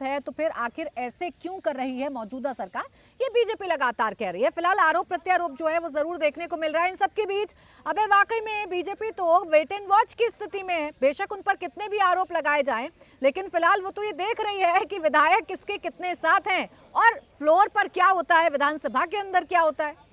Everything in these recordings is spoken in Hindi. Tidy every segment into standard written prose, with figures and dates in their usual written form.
है तो फिर आखिर ऐसे क्यों कर रही है मौजूदा सरकार, ये बीजेपी लगातार कह रही है। फिलहाल आरोप प्रत्यारोप जो है वो जरूर देखने को मिल रहा है इन सबके बीच। अबे वाकई में बीजेपी तो वेट एंड वॉच की स्थिति में है। बेशक उन पर कितने भी आरोप लगाए जाएं, लेकिन फिलहाल वो तो ये देख रही है कि विधायक किसके कितने साथ हैं और फ्लोर पर क्या होता है, विधानसभा के अंदर क्या होता है।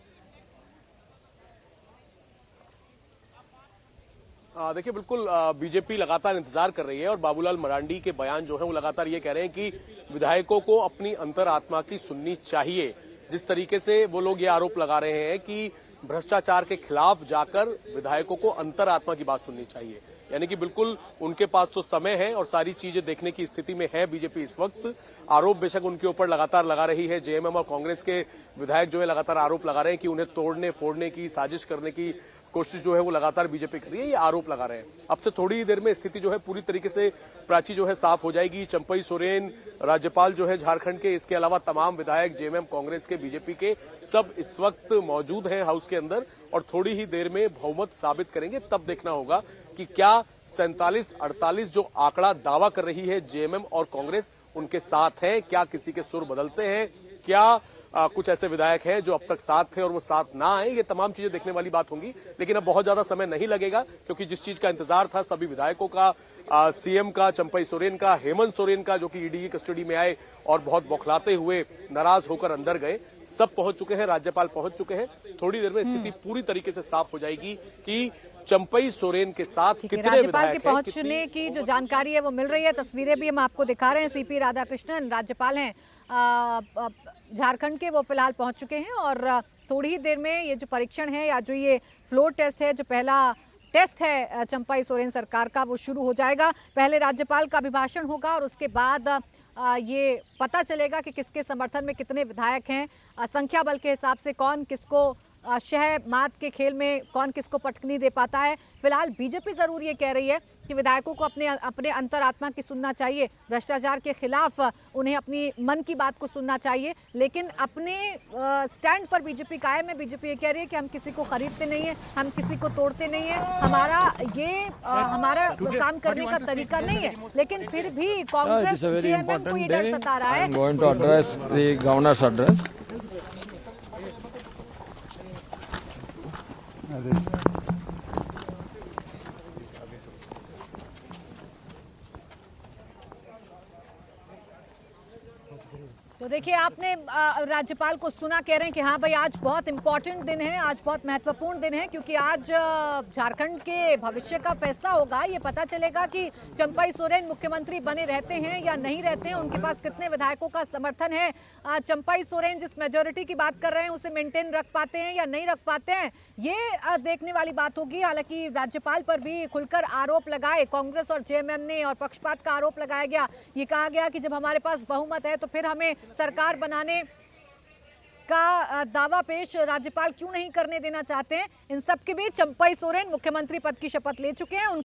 देखिए, बिल्कुल बीजेपी लगातार इंतजार कर रही है और बाबूलाल मरांडी के बयान जो है वो लगातार ये कह रहे हैं कि विधायकों को अपनी अंतरात्मा की सुननी चाहिए। जिस तरीके से वो लोग ये आरोप लगा रहे हैं कि भ्रष्टाचार के खिलाफ जाकर विधायकों को अंतरात्मा की बात सुननी चाहिए, यानी कि बिल्कुल उनके पास तो समय है और सारी चीजें देखने की स्थिति में है बीजेपी इस वक्त। आरोप बेशक उनके ऊपर लगातार लगा रही है। जेएमएम और कांग्रेस के विधायक जो है लगातार आरोप लगा रहे हैं कि उन्हें तोड़ने फोड़ने की साजिश करने की कोशिश जो है वो लगातार बीजेपी कर रही है, ये आरोप लगा रहे हैं। अब से थोड़ी ही देर में स्थिति जो है पूरी तरीके से प्राची जो है साफ हो जाएगी। चंपई सोरेन राज्यपाल जो है झारखंड के, इसके अलावा तमाम विधायक जेएमएम कांग्रेस के बीजेपी के सब इस वक्त मौजूद हैं हाउस के अंदर और थोड़ी ही देर में बहुमत साबित करेंगे। तब देखना होगा कि क्या 47-48 जो आंकड़ा दावा कर रही है जेएमएम और कांग्रेस उनके साथ है, क्या किसी के सुर बदलते हैं, क्या कुछ ऐसे विधायक हैं जो अब तक साथ थे और वो साथ ना आए। ये तमाम चीजें देखने वाली बात होंगी, लेकिन अब बहुत ज्यादा समय नहीं लगेगा क्योंकि जिस चीज का इंतजार था सभी विधायकों का, सीएम का, चंपई सोरेन का, हेमंत सोरेन का जो कि ईडी की कस्टडी में आए और बहुत बौखलाते हुए नाराज होकर अंदर गए, सब पहुंच चुके हैं, राज्यपाल पहुंच चुके हैं। थोड़ी देर में स्थिति पूरी तरीके से साफ हो जाएगी कि चंपई सोरेन के साथ कितने राज्यपाल के पहुंचने की जो जानकारी है वो मिल रही है। तस्वीरें भी हम आपको दिखा रहे हैं। सीपी राधाकृष्णन राज्यपाल हैं झारखंड के, वो फिलहाल पहुंच चुके हैं और थोड़ी ही देर में ये जो परीक्षण है या जो ये फ्लोर टेस्ट है, जो पहला टेस्ट है चंपई सोरेन सरकार का, वो शुरू हो जाएगा। पहले राज्यपाल का अभिभाषण होगा और उसके बाद ये पता चलेगा कि किसके समर्थन में कितने विधायक हैं। संख्या बल के हिसाब से कौन किसको शह मात के खेल में कौन किसको पटकनी दे पाता है। फिलहाल बीजेपी जरूर ये कह रही है कि विधायकों को अपने अंतरात्मा की सुनना चाहिए, भ्रष्टाचार के खिलाफ उन्हें अपनी मन की बात को सुनना चाहिए, लेकिन अपने स्टैंड पर बीजेपी कायम है। बीजेपी ये कह रही है कि हम किसी को खरीदते नहीं है, हम किसी को तोड़ते नहीं है, हमारा काम करने का तरीका नहीं है। लेकिन फिर भी कांग्रेस जेएमएम को ये डर सता रहा है। तो देखिए, आपने राज्यपाल को सुना, कह रहे हैं कि हाँ भाई आज बहुत इंपॉर्टेंट दिन है, आज बहुत महत्वपूर्ण दिन है क्योंकि आज झारखंड के भविष्य का फैसला होगा। ये पता चलेगा कि चंपई सोरेन मुख्यमंत्री बने रहते हैं या नहीं रहते हैं, उनके पास कितने विधायकों का समर्थन है। चंपई सोरेन जिस मेजोरिटी की बात कर रहे हैं उसे मेंटेन रख पाते हैं या नहीं रख पाते हैं, ये देखने वाली बात होगी। हालांकि राज्यपाल पर भी खुलकर आरोप लगाए कांग्रेस और जेएमएम ने और पक्षपात का आरोप लगाया गया। ये कहा गया कि जब हमारे पास बहुमत है तो फिर हमें सरकार बनाने का दावा पेश राज्यपाल क्यों नहीं करने देना चाहते हैं। इन सब के बीच चंपई सोरेन मुख्यमंत्री पद की शपथ ले चुके हैं।